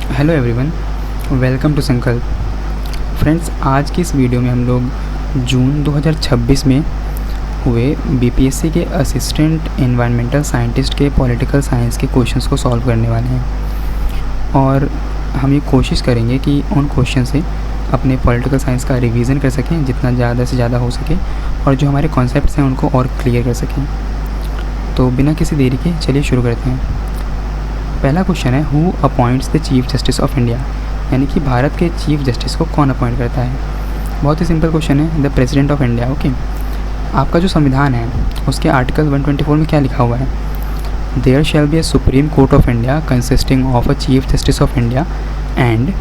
Hello everyone, welcome to संकल्प। Friends, आज की इस वीडियो में हम लोग जून 2026 में हुए बीपीएससी के असिस्टेंट एनवायरमेंटल साइंटिस्ट के पॉलिटिकल साइंस के क्वेश्चंस को सॉल्व करने वाले हैं और हम ये कोशिश करेंगे कि उन क्वेश्चन से अपने पॉलिटिकल साइंस का रिवीजन कर सकें जितना ज़्यादा से ज़्यादा हो सके और जो हमारे कॉन्सेप्ट्स हैं उनको और क्लियर कर सकें। तो बिना किसी देरी के चलिए शुरू करते हैं। पहला क्वेश्चन है, who appoints the chief justice of India, यानी कि भारत के चीफ जस्टिस को कौन अपॉइंट करता है। बहुत ही सिंपल क्वेश्चन है, the president of India. Okay, आपका जो संविधान है उसके आर्टिकल 124 में क्या लिखा हुआ है, there shall be a supreme court of India consisting of a chief justice of India and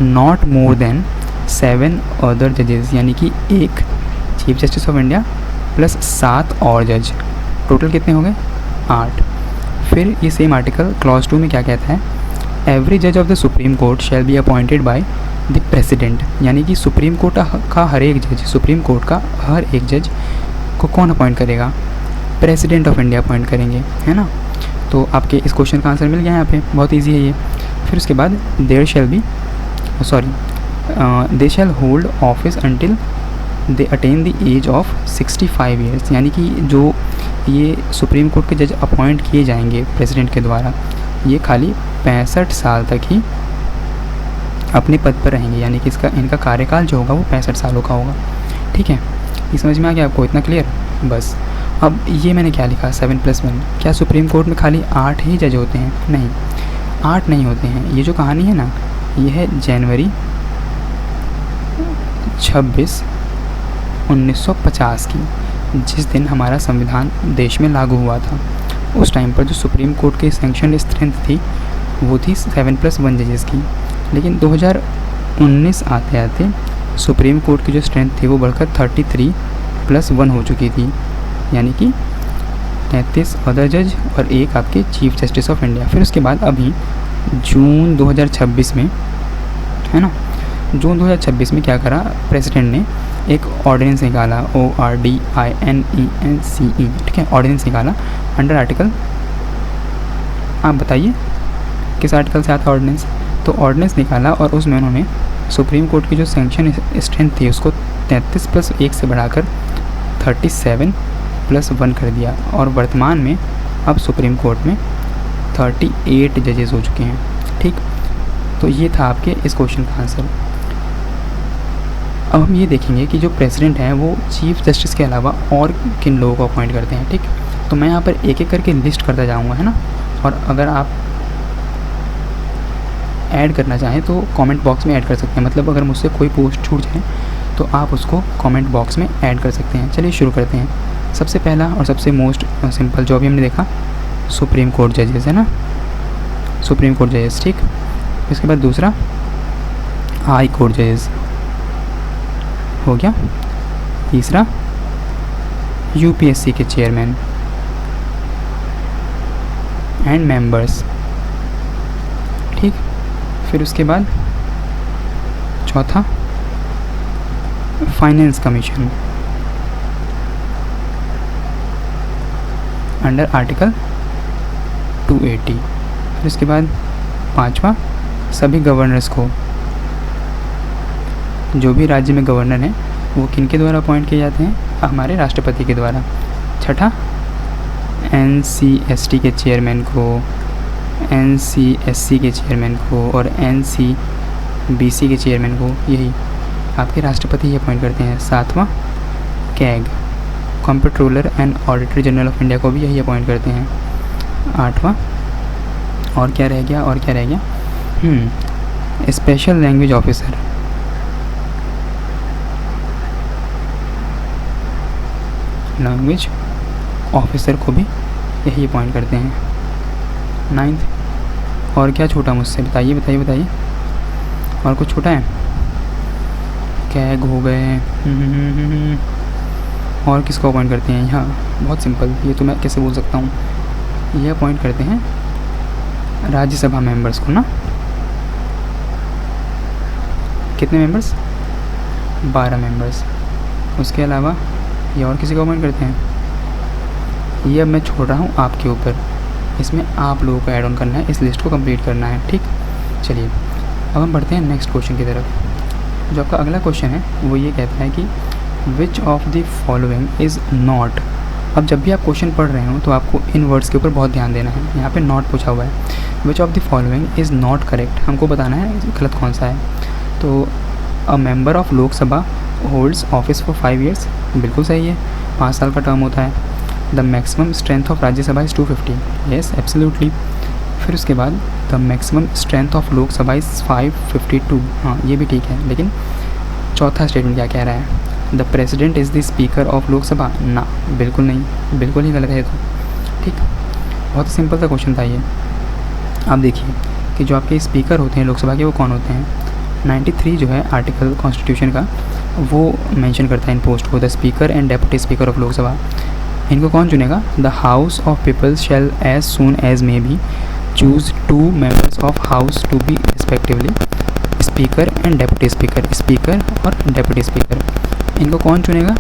not more than 7 other जजेस, यानी कि एक chief justice of India plus 7 और जज, टोटल कितने हो गए 8। फिर ये सेम आर्टिकल क्लॉज 2 में क्या कहता है, एवरी जज of the supreme court shall be appointed by the president, यानी कि सुप्रीम कोर्ट का हर एक जज, सुप्रीम कोर्ट का हर एक जज को कौन अपॉइंट करेगा, प्रेसिडेंट ऑफ इंडिया अपॉइंट करेंगे, है ना। तो आपके इस क्वेश्चन का आंसर मिल गया यहाँ पे, बहुत ईजी है ये। फिर उसके बाद there shall be they shall hold office until they attain the age of 65 years, यानी कि जो ये सुप्रीम कोर्ट के जज अपॉइंट किए जाएंगे प्रेसिडेंट के द्वारा, ये खाली 65 साल तक ही अपने पद पर रहेंगे, यानी कि इनका कार्यकाल जो होगा वो 65 सालों का होगा। ठीक है, ये समझ में आ गया आपको, इतना क्लियर। बस अब ये मैंने क्या लिखा, 7+1, क्या सुप्रीम कोर्ट में खाली 8 ही जज होते हैं? नहीं, 8 नहीं होते हैं। ये जो कहानी है ना, ये है जनवरी 26, 1950 की, जिस दिन हमारा संविधान देश में लागू हुआ था। उस टाइम पर जो सुप्रीम कोर्ट की सैंक्शन स्ट्रेंथ थी वो थी 7+1 जजेस की, लेकिन 2019 आते आते सुप्रीम कोर्ट की जो स्ट्रेंथ थी वो बढ़कर 33+1 हो चुकी थी, यानी कि 33 अदर जज और एक आपके चीफ जस्टिस ऑफ इंडिया। फिर उसके बाद अभी जून 2026 में, है ना, जून 2026 में क्या करा, प्रेसिडेंट ने एक ऑर्डिनेंस निकाला, ORDINENCE, ठीक है, ऑर्डिनेंस निकाला अंडर आर्टिकल, आप बताइए किस आर्टिकल से आता ऑर्डिनेंस। तो ऑर्डिनेंस निकाला और उसमें उन्होंने सुप्रीम कोर्ट की जो सैंक्शन स्ट्रेंथ थी उसको 33+1 से बढ़ाकर 37+1 कर दिया और वर्तमान में अब सुप्रीम कोर्ट में 38 जजेस हो चुके हैं। ठीक, तो ये था आपके इस क्वेश्चन का आंसर। अब हम ये देखेंगे कि जो प्रेसिडेंट हैं वो चीफ जस्टिस के अलावा और किन लोगों को अपॉइंट करते हैं। ठीक, तो मैं यहाँ पर एक एक करके लिस्ट करता जाऊँगा, है ना, और अगर आप ऐड करना चाहें तो कमेंट बॉक्स में ऐड कर सकते हैं, मतलब अगर मुझसे कोई पोस्ट छूट जाए तो आप उसको कमेंट बॉक्स में ऐड कर सकते हैं। चलिए शुरू करते हैं। सबसे पहला और सबसे मोस्ट सिंपल जो अभी हमने देखा, सुप्रीम कोर्ट जजेस, है ना, सुप्रीम कोर्ट जजेस। ठीक, इसके बाद दूसरा हाई कोर्ट जजेस हो गया। तीसरा यूपीएससी के चेयरमैन एंड मेंबर्स। ठीक, फिर उसके बाद चौथा फाइनेंस कमीशन अंडर आर्टिकल 280। फिर उसके बाद पांचवा सभी गवर्नर्स को, जो भी राज्य में गवर्नर हैं वो किनके द्वारा अपॉइंट किए जाते हैं, हमारे राष्ट्रपति के द्वारा। छठा NCST के चेयरमैन को, NCSC के चेयरमैन को और NCBC के चेयरमैन को, यही आपके राष्ट्रपति ही अपॉइंट करते हैं। सातवां CAG, comptroller and auditor general of India को भी यही अपॉइंट करते हैं। आठवां और क्या रह गया, special language officer, language officer को भी यही अपॉइंट करते हैं। 9th और क्या छूटा मुझसे, बताइए और कुछ छूटा है? कैग हो गए, और किसको अपॉइंट करते हैं यहाँ, बहुत सिंपल, ये तो मैं कैसे बोल सकता हूँ, ये अपॉइंट करते हैं राज्यसभा मेंबर्स को ना। कितने मेंबर्स? 12 मेंबर्स। उसके अलावा ये और किसी को अपॉइंट करते हैं, ये अब मैं छोड़ रहा हूँ आपके ऊपर, इसमें आप लोगों को ऐड ऑन करना है, इस लिस्ट को कंप्लीट करना है। ठीक, चलिए अब हम बढ़ते हैं नेक्स्ट क्वेश्चन की तरफ। जो आपका अगला क्वेश्चन है वो ये कहता है कि which of the following is not. अब जब भी आप क्वेश्चन पढ़ रहे हो तो आपको इन वर्ड्स के ऊपर बहुत ध्यान देना है। यहाँ पे नॉट पूछा हुआ है, which of the following is not correct, हमको बताना है गलत कौन सा है। तो a member of Lok Sabha holds office for 5 years, बिल्कुल सही है, 5 साल का टर्म होता है। The maximum strength of Rajya Sabha is 250, yes absolutely. फिर उसके बाद the maximum strength of Lok Sabha is 552, हाँ ये भी ठीक है। लेकिन चौथा स्टेटमेंट क्या कह रहा है, the president is the speaker of Lok Sabha, ना बिल्कुल नहीं, बिल्कुल ही गलत है तो। ठीक, बहुत ही सिंपल सा क्वेश्चन था ये। आप देखिए कि जो आपके स्पीकर होते हैं लोकसभा के वो कौन होते हैं। 93 जो है आर्टिकल कॉन्स्टिट्यूशन का वो मेंशन करता है इन पोस्ट को, the speaker and deputy speaker of Lok Sabha. इनको कौन चुनेगा, the house of peoples shall as soon as may be choose 2 members of house to be respectively speaker and deputy speaker, speaker और डेप्यूटी स्पीकर। इनको कौन चुनेगा,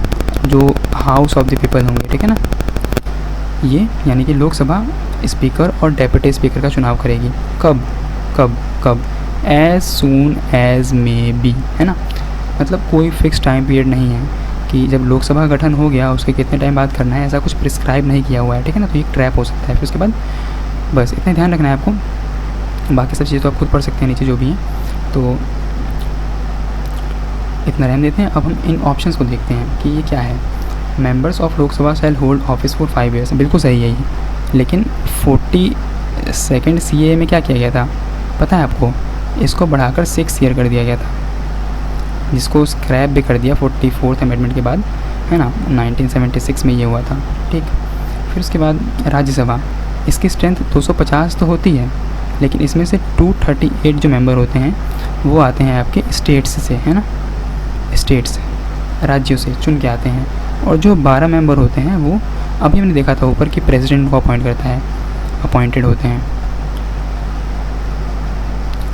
जो house of the people होंगे, ठीक है ना। ये यानी कि लोकसभा स्पीकर और डेप्यूटी स्पीकर का चुनाव करेगी। कब कब कब, as soon as may be, है ना। मतलब कोई फिक्स टाइम पीरियड नहीं है कि जब लोकसभा का गठन हो गया उसके कितने टाइम बाद करना है, ऐसा कुछ प्रिस्क्राइब नहीं किया हुआ है, ठीक है ना। तो ये ट्रैप हो सकता है। फिर उसके बाद बस इतना ध्यान रखना है आपको, बाकी सब चीज़ें तो आप खुद पढ़ सकते हैं नीचे जो भी हैं। तो इतना रहने देते हैं। अब हम इन ऑप्शंस को देखते हैं कि ये क्या है। Members of Lok Sabha shell hold office for 5 years, बिल्कुल सही है ये। लेकिन 42nd CAA में क्या किया गया था पता है आपको, इसको बढ़ाकर 6 year कर दिया गया था, जिसको स्क्रैप भी कर दिया 44th अमेंडमेंट के बाद, है ना। 1976 में ये हुआ था। ठीक, फिर उसके बाद राज्यसभा, इसकी स्ट्रेंथ 250 तो होती है, लेकिन इसमें से 238 जो मेंबर होते हैं वो आते हैं आपके स्टेट्स से, है ना। स्टेट्स राज्यों से चुन के आते हैं। और जो 12 मेंबर होते हैं वो अभी हमने देखा था ऊपर कि प्रेसिडेंट को अपॉइंट करता है, अपॉइंटेड होते हैं।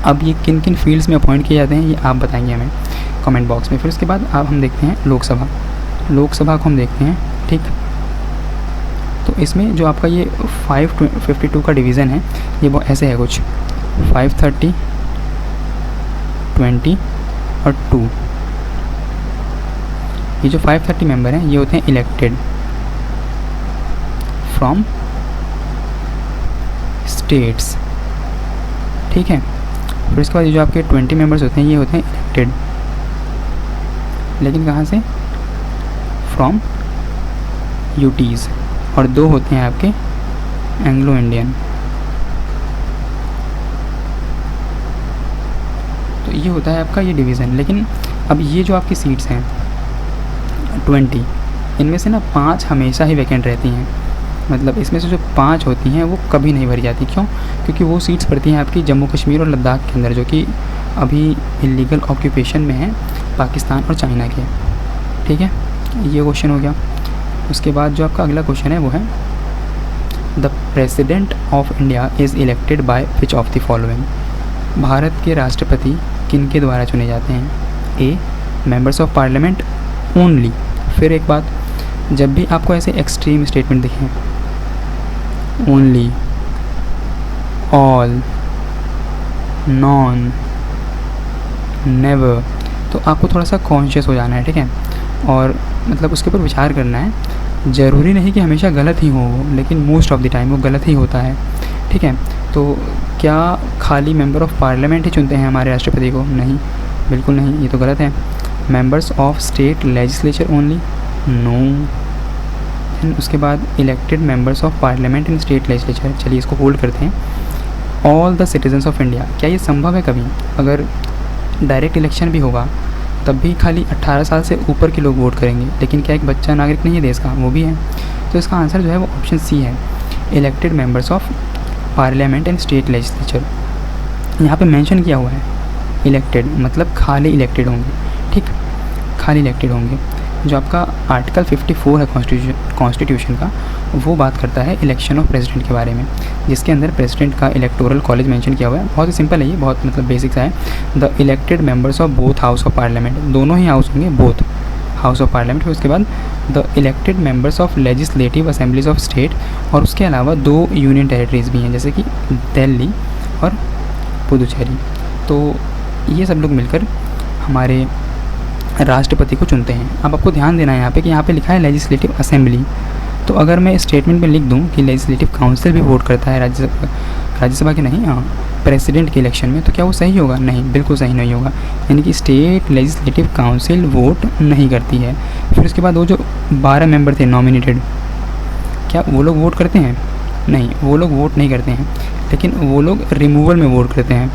अब ये किन किन फील्ड्स में अपॉइंट किए जाते हैं ये आप बताएंगे हमें कमेंट बॉक्स में। फिर उसके बाद अब हम देखते हैं लोकसभा, लोकसभा को हम देखते हैं। ठीक, तो इसमें जो आपका ये 552 का डिवीज़न है ये वो ऐसे है कुछ 530, 20 और 2। ये जो 530 मेंबर हैं ये होते हैं इलेक्टेड फ्रॉम स्टेट्स, ठीक है। फिर इसके बाद ये जो आपके 20 मेंबर्स होते हैं ये होते हैं इलेक्टेड, लेकिन कहाँ से, फ्रॉम यूटीज़। और 2 होते हैं आपके एंग्लो इंडियन। तो ये होता है आपका ये डिवीज़न। लेकिन अब ये जो आपकी सीट्स हैं 20, इनमें से ना 5 हमेशा ही वैकेंट रहती हैं। मतलब इसमें से जो 5 होती हैं वो कभी नहीं भरी जाती। क्यों, क्योंकि वो सीट्स पड़ती हैं आपकी जम्मू कश्मीर और लद्दाख के अंदर, जो कि अभी इलीगल ऑक्यूपेशन में है पाकिस्तान और चाइना के। ठीक है, ये क्वेश्चन हो गया। उसके बाद जो आपका अगला क्वेश्चन है वो है the president of India is elected by which of the following. Bharat के राष्ट्रपति किन के द्वारा चुने जाते हैं। ए, मेंबर्स ऑफ पार्लियामेंट ओनली। फिर एक बात, जब भी आपको ऐसे एक्सट्रीम स्टेटमेंट दिखें, ओनली, ऑल, नॉन, नेवर, तो आपको थोड़ा सा कॉन्शियस हो जाना है, ठीक है। और मतलब उसके ऊपर विचार करना है। ज़रूरी नहीं कि हमेशा गलत ही हो वो, लेकिन मोस्ट ऑफ द टाइम वो गलत ही होता है, ठीक है। तो क्या खाली मेंबर ऑफ पार्लियामेंट ही चुनते हैं हमारे राष्ट्रपति को? नहीं, बिल्कुल नहीं, ये तो गलत है। Members of state legislature only, no. उसके बाद elected members of parliament in state legislature, चलिए इसको होल्ड करते हैं। All the citizens of India, क्या ये संभव है कभी? अगर डायरेक्ट इलेक्शन भी होगा तब भी खाली 18 साल से ऊपर के लोग वोट करेंगे, लेकिन क्या एक बच्चा नागरिक नहीं है देश का? वो भी है। तो इसका आंसर जो है वो ऑप्शन सी है, elected members of parliament and state legislature. यहाँ पे मेंशन किया हुआ है इलेक्टेड, मतलब खाली इलेक्टेड होंगे, ठीक, खाली इलेक्टेड होंगे। जो आपका आर्टिकल 54 है कॉन्स्टिट्यूशन का, वो बात करता है इलेक्शन ऑफ प्रेसिडेंट के बारे में, जिसके अंदर प्रेसिडेंट का इलेक्टोरल कॉलेज मेंशन किया हुआ है। बहुत ही सिंपल है ये, बहुत मतलब बेसिक सा है। The elected members of both house of parliament, दोनों ही हाउस होंगे, बोथ हाउस ऑफ पार्लियामेंट। फिर उसके बाद the elected members of legislative assemblies of state, और उसके अलावा 2 यूनियन टेरिटरीज भी हैं, जैसे कि दिल्ली और पुदुचेरी। तो ये सब लोग मिलकर हमारे राष्ट्रपति को चुनते हैं। अब आपको ध्यान देना है यहाँ पे कि यहाँ पे लिखा है लेजिस्लेटिव असेंबली। तो अगर मैं स्टेटमेंट में लिख दूँ कि लेजिस्लेटिव काउंसिल भी वोट करता है राज्यसभा के नहीं, हाँ, प्रेसिडेंट के इलेक्शन में, तो क्या वो सही होगा? नहीं, बिल्कुल सही नहीं होगा। यानी कि स्टेट लेजिस्लेटिव काउंसिल वोट नहीं करती है। फिर उसके बाद वो जो 12 मेंबर थे नॉमिनेटेड, क्या वो लोग वोट करते हैं? नहीं, वो लोग वोट नहीं करते हैं, लेकिन वो लोग रिमूवल में वोट करते हैं।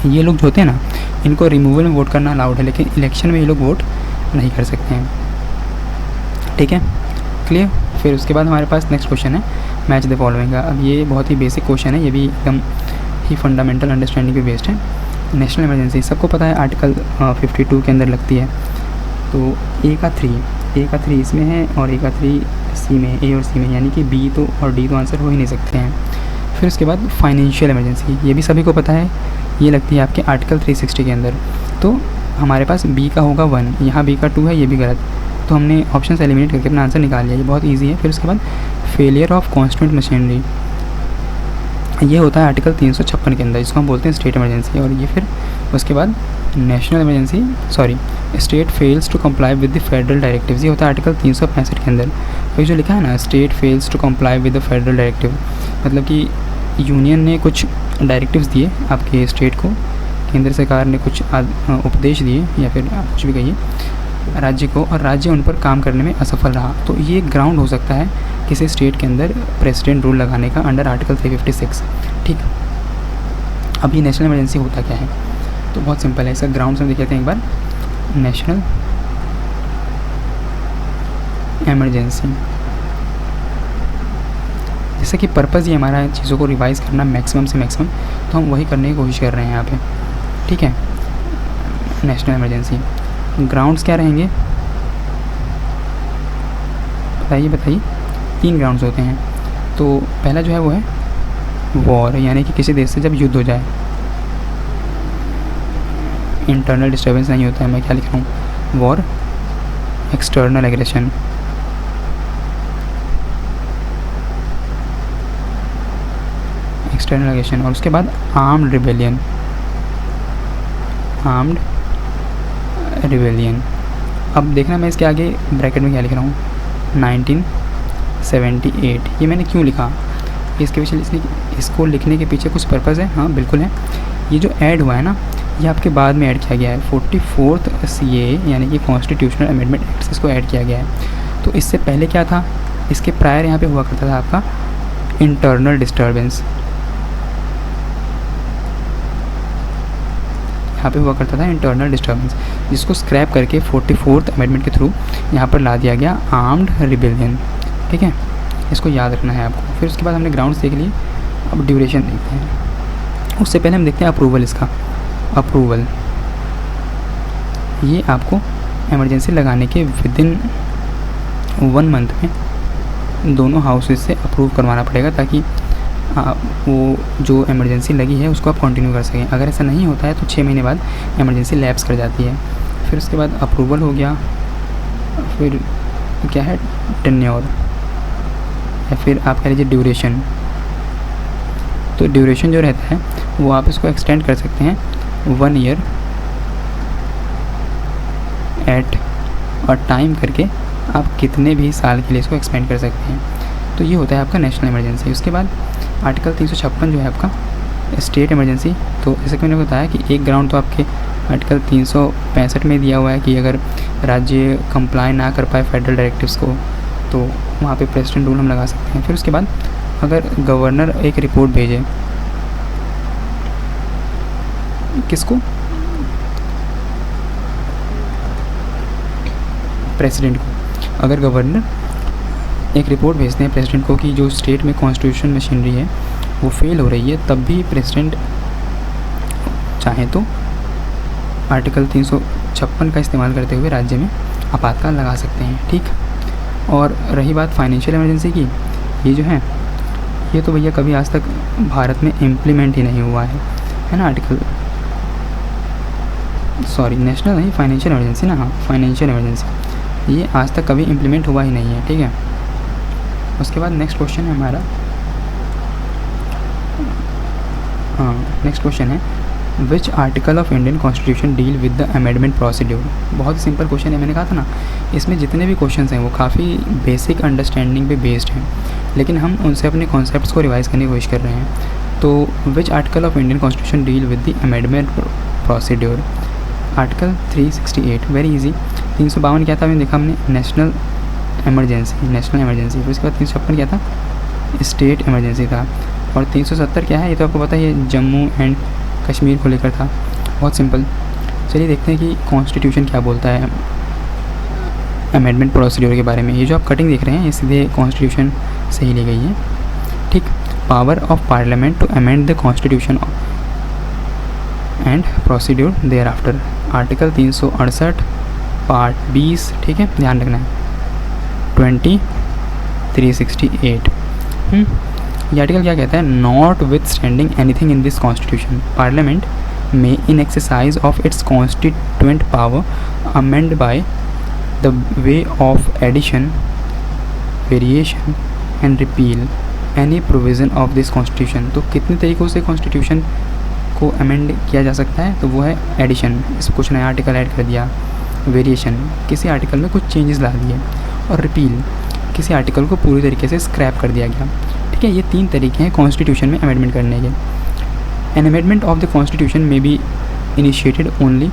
ये लोग जो होते हैं ना, इनको रिमूवल में वोट करना अलाउड है, लेकिन इलेक्शन में ये लोग वोट नहीं कर सकते हैं। ठीक है, क्लियर। फिर उसके बाद हमारे पास नेक्स्ट क्वेश्चन है मैच द फॉलोइंग का। अब ये बहुत ही बेसिक क्वेश्चन है, ये भी एकदम ही फंडामेंटल अंडरस्टैंडिंग पे बेस्ड है। नेशनल इमरजेंसी सबको पता है आर्टिकल 52 के अंदर लगती है। तो ए का 3 इसमें है और ए का 3 सी में, ए और सी में, यानी कि बी तो और डी तो आंसर हो ही नहीं सकते हैं। फिर उसके बाद फाइनेंशियल इमरजेंसी, ये भी सभी को पता है, ये लगती है आपके आर्टिकल 360 के अंदर। तो हमारे पास बी का होगा 1, यहाँ बी का 2 है, ये भी गलत, तो हमने ऑप्शन से एलिमिनेट करके अपना आंसर निकाल लिया। ये बहुत इजी है। फिर उसके बाद फेलियर ऑफ कॉन्स्टिट्यूंट मशीनरी, ये होता है आर्टिकल 356 के अंदर, इसको हम बोलते हैं स्टेट इमरजेंसी। और ये फिर उसके बाद national emergency, state fails to comply with the federal directives, ये होता है आर्टिकल 365 के अंदर। तो जो लिखा है ना, state fails to comply with the federal directive, मतलब कि यूनियन ने कुछ डायरेक्टिव्स दिए आपके स्टेट को, केंद्र सरकार ने कुछ उपदेश दिए, या फिर आप कुछ भी कहिए राज्य को, और राज्य उन पर काम करने में असफल रहा, तो ये ग्राउंड हो सकता है किसी स्टेट के अंदर प्रेसिडेंट रूल लगाने का अंडर आर्टिकल 356। ठीक, अब ये नेशनल इमरजेंसी होता क्या है? तो बहुत सिंपल है, इसका ग्राउंड से हम देख लेते हैं एक बार। नेशनल इमरजेंसी, जैसे कि पर्पज़ ये हमारा चीज़ों को रिवाइज़ करना मैक्सिमम से मैक्सिमम, तो हम वही करने की कोशिश कर रहे हैं यहाँ पे। ठीक है, नेशनल इमरजेंसी ग्राउंड्स क्या रहेंगे? बताइए 3 ग्राउंड्स होते हैं। तो पहला जो है वो है वॉर, यानी कि किसी देश से जब युद्ध हो जाए, इंटरनल डिस्टर्बेंस नहीं होता है, मैं क्या लिख रहा हूँ, वॉर। एक्सटर्नल एग्रेशन, और उसके बाद आर्म्ड रिबेलियन। अब देखना मैं इसके आगे ब्रैकेट में क्या लिख रहा हूँ, 1978। ये मैंने क्यों लिखा, इसके पीछे, इसको लिखने के पीछे कुछ पर्पज़ है, हाँ बिल्कुल है। ये जो ऐड हुआ है ना, ये आपके बाद में ऐड किया गया है, 44th CAA यानी कि कॉन्स्टिट्यूशनल अमेंडमेंट एक्ट से इसको ऐड किया गया है। तो इससे पहले क्या था, इसके प्रायर यहाँ पे हुआ करता था आपका इंटरनल डिस्टर्बेंस, यहाँ पे हुआ करता था इंटरनल डिस्टर्बेंस, जिसको स्क्रैप करके 44th अमेंडमेंट के थ्रू यहाँ पर ला दिया गया आर्म्ड रिबेलियन। ठीक है, इसको याद रखना है आपको। फिर उसके बाद हमने ग्राउंड्स देख लिए, अब ड्यूरेशन देखते हैं। उससे पहले हम देखते हैं अप्रूवल। इसका अप्रूवल, ये आपको इमरजेंसी लगाने के विदिन 1 मंथ में दोनों हाउसेस से अप्रूव करवाना पड़ेगा, ताकि वो जो इमरजेंसी लगी है उसको आप कंटिन्यू कर सकें। अगर ऐसा नहीं होता है तो 6 महीने बाद इमरजेंसी लैप्स कर जाती है। फिर उसके बाद अप्रूवल हो गया, फिर क्या है, टेन्योर, या फिर आप कह लीजिए ड्यूरेशन। तो ड्यूरेशन जो रहता है वो आप इसको एक्सटेंड कर सकते हैं 1 ईयर एट और टाइम करके, आप कितने भी साल के लिए इसको एक्सपेंड कर सकते हैं। तो ये होता है आपका नेशनल इमरजेंसी। उसके बाद आर्टिकल 356 जो है आपका स्टेट इमरजेंसी। तो जैसे कि मैंने बताया कि एक ग्राउंड तो आपके आर्टिकल 365 में दिया हुआ है कि अगर राज्य कंप्लाई ना कर पाए फेडरल डायरेक्टिव्स को, तो वहाँ पे प्रेसिडेंट रूल हम लगा सकते हैं। फिर उसके बाद अगर गवर्नर एक रिपोर्ट भेजे, किसको, प्रेसिडेंट को, अगर गवर्नर एक रिपोर्ट भेजते हैं प्रेसिडेंट को कि जो स्टेट में कॉन्स्टिट्यूशन मशीनरी है वो फेल हो रही है, तब भी प्रेसिडेंट चाहे तो आर्टिकल 356 का इस्तेमाल करते हुए राज्य में आपातकाल लगा सकते हैं। ठीक, और रही बात फाइनेंशियल इमरजेंसी की, ये जो है ये तो भैया कभी आज तक भारत में इम्प्लीमेंट ही नहीं हुआ है ना, नेशनल नहीं, फाइनेंशियल इमरजेंसी ना, हाँ फाइनेंशियल इमरजेंसी, ये आज तक कभी इम्प्लीमेंट हुआ ही नहीं है। ठीक है, उसके बाद नेक्स्ट क्वेश्चन है हमारा, नेक्स्ट क्वेश्चन है which article of Indian constitution deal with the amendment procedure. बहुत ही सिंपल क्वेश्चन है, मैंने कहा था ना इसमें जितने भी क्वेश्चन हैं वो काफ़ी बेसिक अंडरस्टैंडिंग पे बेस्ड हैं, लेकिन हम उनसे अपने कॉन्सेप्ट्स को रिवाइज करने की कोशिश कर रहे हैं। तो which article of Indian constitution deal with the amendment procedure? Article 368, very easy. 352 क्या था अभी देखा हमने, नेशनल इमरजेंसी, फिर उसके बाद 356 क्या था, स्टेट इमरजेंसी था, और 370 क्या है ये तो आपको पता है, ये जम्मू एंड कश्मीर को लेकर था। बहुत सिंपल। चलिए देखते हैं कि कॉन्स्टिट्यूशन क्या बोलता है अमेंडमेंट प्रोसीड्यूर के बारे में। ये जो आप कटिंग देख रहे हैं ये सीधे कॉन्स्टिट्यूशन से ही ली गई है, ठीक। Power of parliament to amend the constitution and procedure thereafter, article 368 part 20, ठीक है, ध्यान रखना है। 368 ये आर्टिकल क्या कहता है, notwithstanding anything in this constitution parliament में in exercise of its constituent power amend by the way of addition, variation and repeal any provision of this constitution. तो कितने तरीक़ों से कॉन्स्टिट्यूशन को अमेंड किया जा सकता है, तो वो है एडिशन, इसमें कुछ नया आर्टिकल ऐड कर दिया, वेरिएशन, किसी आर्टिकल में कुछ चेंजेस ला दिए, और रिपील, किसी आर्टिकल को पूरी तरीके से स्क्रैप कर दिया गया, ठीक है। ये 3 तरीके हैं कॉन्स्टिट्यूशन में अमेंडमेंट करने के। An amendment of the constitution may be initiated only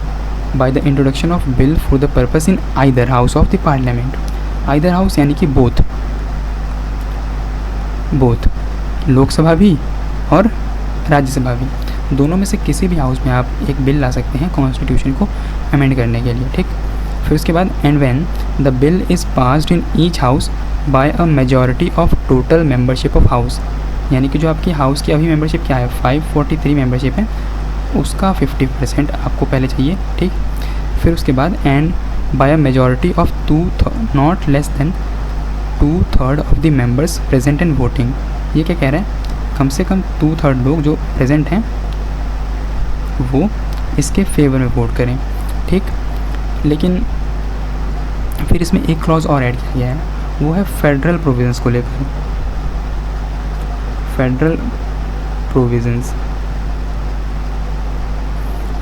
by the introduction of bill for the purpose in either house of the parliament. Either house यानी कि बोथ, लोकसभा भी और राज्यसभा भी, दोनों में से किसी भी हाउस में आप एक बिल ला सकते हैं कॉन्स्टिट्यूशन को अमेंड करने के लिए, ठीक। फिर उसके बाद and when the bill is passed in each house by a majority of total membership of house, यानी कि जो आपकी हाउस की अभी मेंबरशिप क्या है 543 मेंबरशिप है, उसका 50% आपको पहले चाहिए, ठीक। फिर उसके बाद and by a majority of not less than 2/3 of the members present and voting. ये क्या कह रहा है, कम से कम 2/3 लोग जो प्रेजेंट हैं वो इसके फेवर में वोट करें, ठीक। लेकिन फिर इसमें एक क्लॉज और ऐड किया गया है, वो है फेडरल प्रोविजंस को लेकर, फेडरल प्रोविजंस।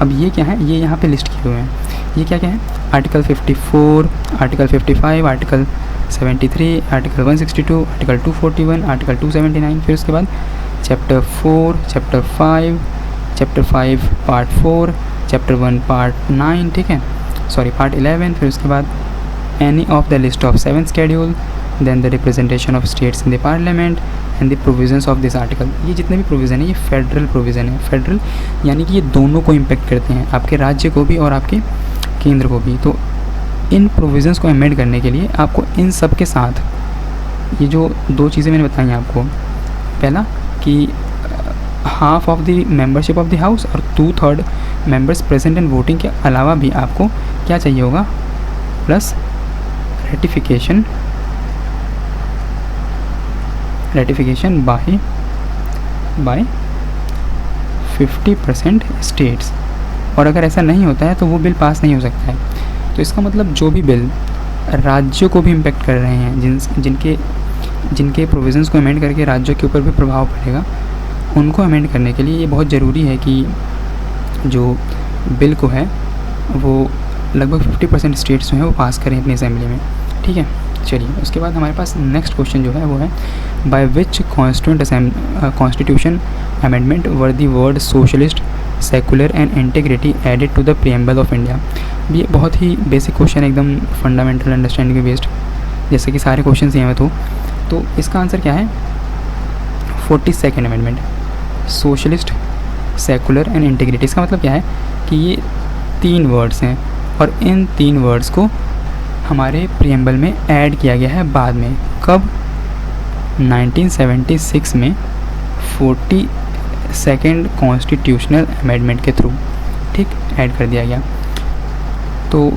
अब ये क्या है, ये यहाँ पे लिस्ट किए हुए हैं, ये क्या क्या है, article 54, article 55, article 73, article 162, article 241, article 279, फिर उसके बाद chapter 4, chapter 5, chapter 5 part 4, chapter 1 part 9, ठीक है, सॉरी पार्ट 11, फिर उसके बाद any of the list of 7 schedule, then the representation of states in the parliament and the provisions of this article. ये जितने भी प्रोविज़न है ये फेडरल प्रोविज़न है। फेडरल यानी कि ये दोनों को इम्पेक्ट करते हैं, आपके राज्य को भी और आपके केंद्र को भी। तो इन प्रोविजंस को अमेंड करने के लिए आपको इन सब के साथ ये जो 2 चीज़ें मैंने बताई हैं आपको, पहला कि half of the membership of the house और 2/3 मेंबर्स प्रेजेंट एंड वोटिंग के अलावा भी आपको क्या चाहिए होगा, प्लस रेटिफिकेशन बाय 50% स्टेट्स। और अगर ऐसा नहीं होता है तो वो बिल पास नहीं हो सकता है। तो इसका मतलब जो भी बिल राज्यों को भी इम्पेक्ट कर रहे हैं, जिनके प्रोविज़न्स को अमेंड करके राज्यों के ऊपर भी प्रभाव पड़ेगा, उनको अमेंड करने के लिए ये बहुत ज़रूरी है कि जो बिल को है वो लगभग 50% स्टेट्स जो है वो पास करें अपनी असेंबली में, ठीक है। चलिए उसके बाद हमारे पास नेक्स्ट क्वेश्चन जो है वो है by which constitution amendment were the word socialist, secular and integrity added to the preamble of India. ये बहुत ही बेसिक क्वेश्चन, एकदम फंडामेंटल अंडरस्टैंडिंग बेस्ड, जैसे कि सारे क्वेश्चन ही हैं। तो इसका आंसर क्या है, 42nd amendment, socialist, secular and integrity. इसका मतलब क्या है कि ये 3 वर्ड्स हैं और इन 3 वर्ड्स को हमारे प्रीएम्बल में ऐड किया गया है बाद में। कब, 1976 में 42nd कॉन्स्टिट्यूशनल अमेंडमेंट के थ्रू, ठीक, ऐड कर दिया गया। तो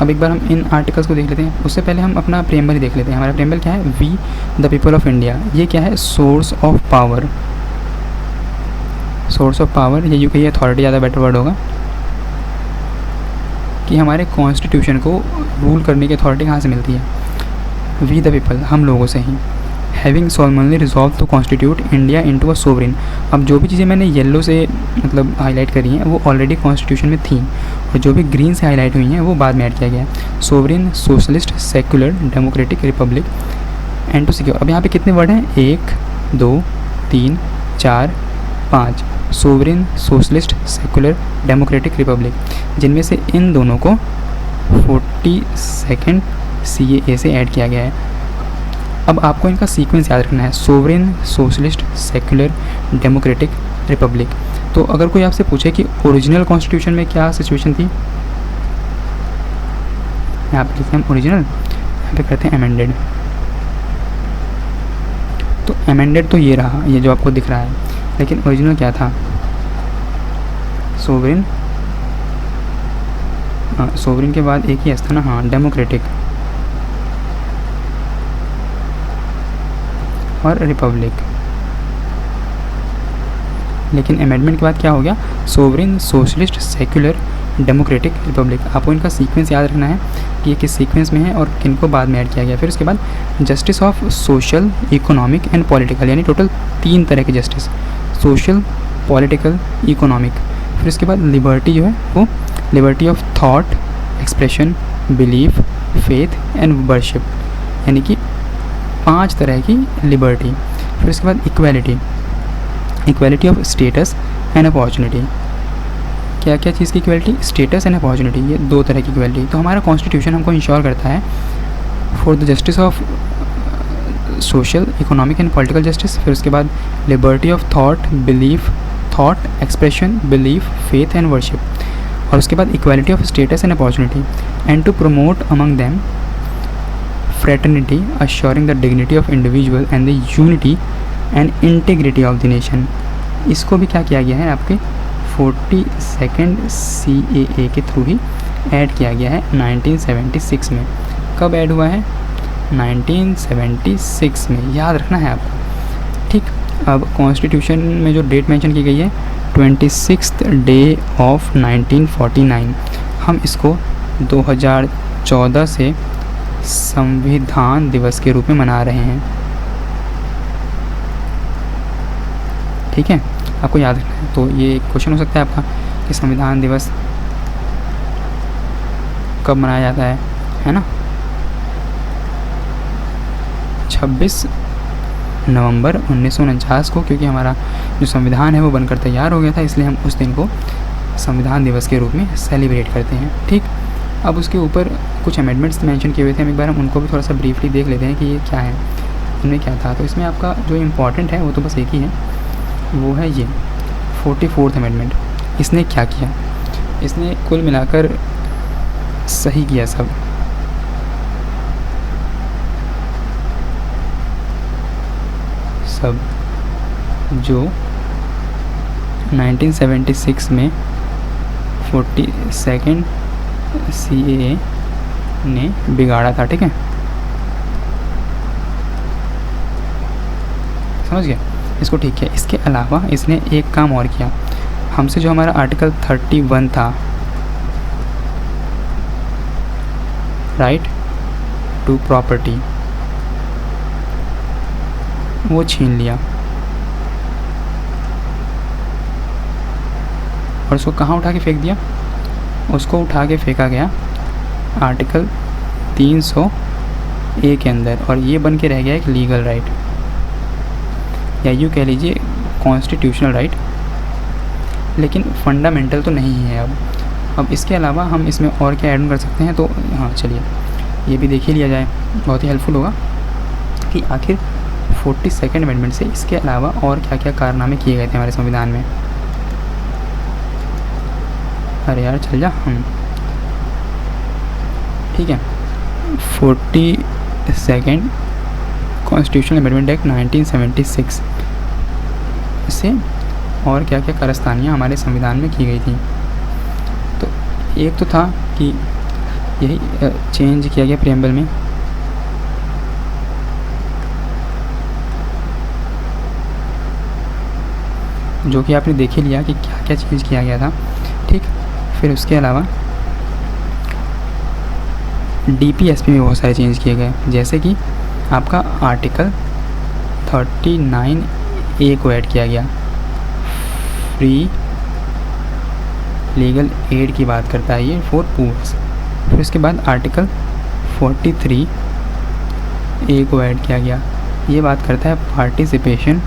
अब एक बार हम इन आर्टिकल्स को देख लेते हैं। उससे पहले हम अपना प्रीएम्बल ही देख लेते हैं। हमारा प्रीएम्बल क्या है, we the people of India. ये क्या है, source of power. Source of power, ये यूके अथॉरिटी ज़्यादा बेटर वर्ड होगा कि हमारे कॉन्स्टिट्यूशन को रूल करने की अथॉरिटी कहाँ से मिलती है, वी द पीपल, हम लोगों से ही। Having solemnly resolve to constitute India into a sovereign. अब जो भी चीज़ें मैंने येलो से मतलब हाईलाइट करी हैं वो ऑलरेडी कॉन्स्टिट्यूशन में थी, और जो भी ग्रीन से हाईलाइट हुई हैं वो बाद में ऐड किया गया है। Sovereign, socialist, secular, democratic, republic and to secure. अब यहाँ पे कितने वर्ड हैं? 1 2 3 4 5। Sovereign, socialist, secular, democratic, Republic, जिनमें से इन दोनों को 42nd CAA से ऐड किया गया है। अब आपको इनका सीक्वेंस याद रखना है, sovereign, socialist, secular, democratic, Republic. तो अगर कोई आपसे पूछे कि ओरिजिनल कॉन्स्टिट्यूशन में क्या सिचुएशन थी, यहाँ पे लिखते हैं ओरिजिनल, यहाँ पे करते हैं अमेंडेड। तो अमेंडेड तो ये रहा, ये जो आपको दिख रहा है, लेकिन ओरिजिनल क्या था? सोवरेन, सोवरेन के बाद एक ही एस था ना, हाँ, डेमोक्रेटिक और रिपब्लिक। लेकिन अमेंडमेंट के बाद क्या हो गया? Sovereign, socialist, secular, democratic, Republic. आपको इनका सीक्वेंस याद रखना है कि ये किस सीक्वेंस में है और किन को बाद में ऐड किया गया। फिर उसके बाद justice of social, economic and political, यानी टोटल 3 तरह के जस्टिस, सोशल, पॉलिटिकल, इकोनॉमिक। फिर उसके बाद लिबर्टी जो है वो liberty of thought, expression, belief, faith and worship, यानी कि 5 तरह की लिबर्टी। फिर उसके बाद equality, equality of status and opportunity. क्या क्या चीज़ की इक्वालिटी? स्टेटस एंड अपॉर्चुनिटी, ये 2 तरह की इक्वालिटी। तो हमारा कॉन्स्टिट्यूशन हमको इंश्योर करता है for the justice of social, economic and political justice. फिर उसके बाद liberty of thought, belief, thought, expression, belief, faith and worship. और उसके बाद equality of status and opportunity and to promote among them fraternity, assuring the dignity of individual and the unity and integrity of the nation। इसको भी क्या किया गया है? आपके 42nd CAA के थ्रू ही ऐड किया गया है 1976 में। कब ऐड हुआ है? 1976 में, याद रखना है आपको, ठीक। अब कॉन्स्टिट्यूशन में जो डेट मेंशन की गई है 26th डे ऑफ 1949, हम इसको 2014 से संविधान दिवस के रूप में मना रहे हैं, ठीक है, आपको याद रखना है। तो ये क्वेश्चन हो सकता है आपका कि संविधान दिवस कब मनाया जाता है ना? 26 नवंबर 1949 को, क्योंकि हमारा जो संविधान है वो बनकर तैयार हो गया था, इसलिए हम उस दिन को संविधान दिवस के रूप में सेलिब्रेट करते हैं, ठीक। अब उसके ऊपर कुछ अमेंडमेंट्स मेंशन किए हुए थे, हम एक बार हम उनको भी थोड़ा सा ब्रीफली देख लेते हैं कि ये क्या है, इनमें क्या था। तो इसमें आपका जो इम्पॉर्टेंट है वो तो बस एक ही है, वो है ये 44th अमेंडमेंट। इसने क्या किया? इसने कुल मिलाकर सही किया सब जो 1976 में 42nd CAA ने बिगाड़ा था, ठीक है, समझ गया, इसको ठीक है। इसके अलावा इसने एक काम और किया, हमसे जो हमारा आर्टिकल 31 था, राइट टू प्रॉपर्टी, वो छीन लिया और उसको कहाँ उठा के फेंक दिया? उसको उठा के फेंका गया आर्टिकल 301 के अंदर, और ये बन के रह गया एक लीगल राइट, या यूँ कह लीजिए कॉन्स्टिट्यूशनल राइट, लेकिन फंडामेंटल तो नहीं है। अब इसके अलावा हम इसमें और क्या ऐड ऑन कर सकते हैं? तो हाँ, चलिए ये भी देख ही लिया जाए, बहुत ही हेल्पफुल होगा कि आखिर 42nd अमेंडमेंट से इसके अलावा और क्या क्या कारनामे किए गए थे हमारे संविधान में। अरे यार चल जा, ठीक है। 42nd कॉन्स्टिट्यूशनल अमेंडमेंट एक्ट 1976 से और क्या क्या कारस्तानियाँ हमारे संविधान में की गई थी। तो एक तो था कि यही चेंज किया गया प्रियम्बल में, जो कि आपने देख ही लिया कि क्या क्या चेंज किया गया था, ठीक। फिर उसके अलावा DPSP में बहुत सारे चेंज किए गए, जैसे कि आपका आर्टिकल 39A को ऐड किया गया, फ्री लीगल एड की बात करता है ये फॉर पुअर्स। फिर उसके बाद आर्टिकल 43A को ऐड किया गया, ये बात करता है participation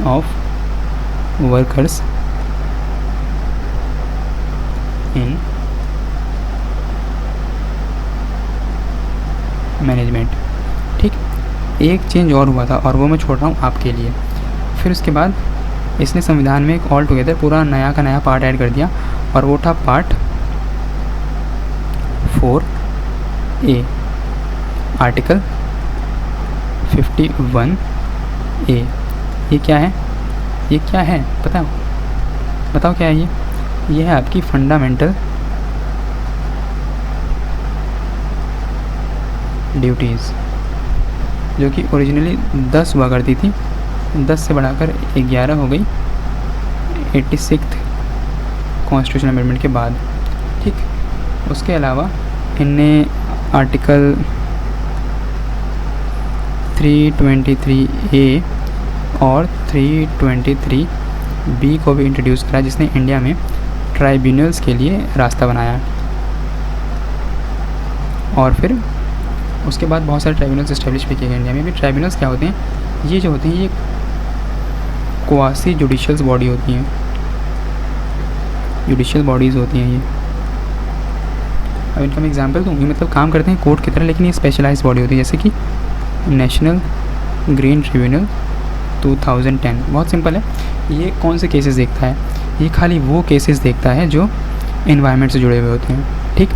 of workers in management. ठीक, एक चेंज और हुआ था और वो मैं छोड़ रहा हूँ आपके लिए। फिर उसके बाद इसने संविधान में एक ऑल टुगेदर पूरा नया का नया पार्ट ऐड कर दिया और वो था पार्ट 4A, आर्टिकल 51A। ये क्या है, ये क्या है बताओ क्या है ये है आपकी फंडामेंटल ड्यूटीज़, जो कि ओरिजिनली 10 हुआ करती थी, 10 से बढ़ाकर 11 हो गई 86th कॉन्स्टिट्यूशन अमेंडमेंट के बाद। ठीक, उसके अलावा इनने आर्टिकल 323A और 323B को भी इंट्रोड्यूस करा, जिसने इंडिया में ट्राइब्यूनल्स के लिए रास्ता बनाया। और फिर उसके बाद बहुत सारे ट्राइब्यूनल्स इस्टेब्लिश भी किए गए इंडिया में भी। ट्राइब्यूनल्स क्या होते हैं, ये जो होते हैं ये क्वासी जुडिशियल बॉडी होती हैं, जुडिशियल बॉडीज़ होती हैं ये। अब इनका मैं एग्जांपल दूँ, ये मतलब काम करते हैं कोर्ट की तरह, लेकिन ये स्पेशलाइज्ड बॉडी होती है, जैसे कि नेशनल ग्रीन ट्रिब्यूनल 2010। बहुत सिंपल है, ये कौन से केसेस देखता है, ये खाली वो केसेस देखता है जो एनवायरनमेंट से जुड़े हुए होते हैं। ठीक,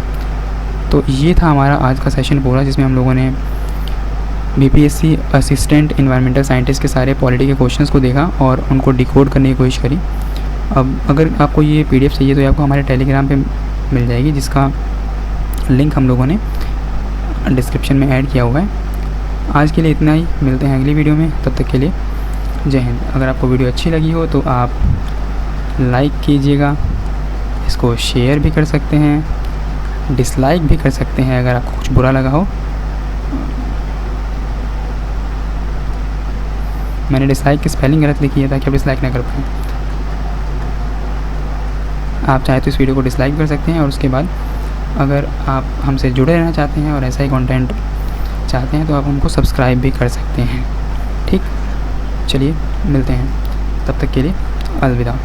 तो ये था हमारा आज का सेशन पूरा, जिसमें हम लोगों ने बीपीएससी असिस्टेंट एनवायरमेंटल साइंटिस्ट के सारे पॉलिटी के क्वेश्चंस को देखा और उनको डिकोड करने की कोशिश करी। अब अगर आपको ये पीडीएफ चाहिए तो आपको हमारे टेलीग्राम पे मिल जाएगी, जिसका लिंक हम लोगों ने डिस्क्रिप्शन में ऐड किया हुआ है। आज के लिए इतना ही, मिलते हैं अगली वीडियो में, तब तक के लिए जय हिंद। अगर आपको वीडियो अच्छी लगी हो तो आप लाइक कीजिएगा, इसको शेयर भी कर सकते हैं, डिसलाइक भी कर सकते हैं अगर आपको कुछ बुरा लगा हो। मैंने डिसलाइक की स्पेलिंग गलत लिखी है ताकि आप डिसलाइक ना कर पाएँ। आप चाहे तो इस वीडियो को डिसलाइक कर सकते हैं, और उसके बाद अगर आप हमसे जुड़े रहना चाहते हैं और ऐसा ही कंटेंट चाहते हैं तो आप हमको सब्सक्राइब भी कर सकते हैं। ठीक, चलिए मिलते हैं, तब तक के लिए अलविदा।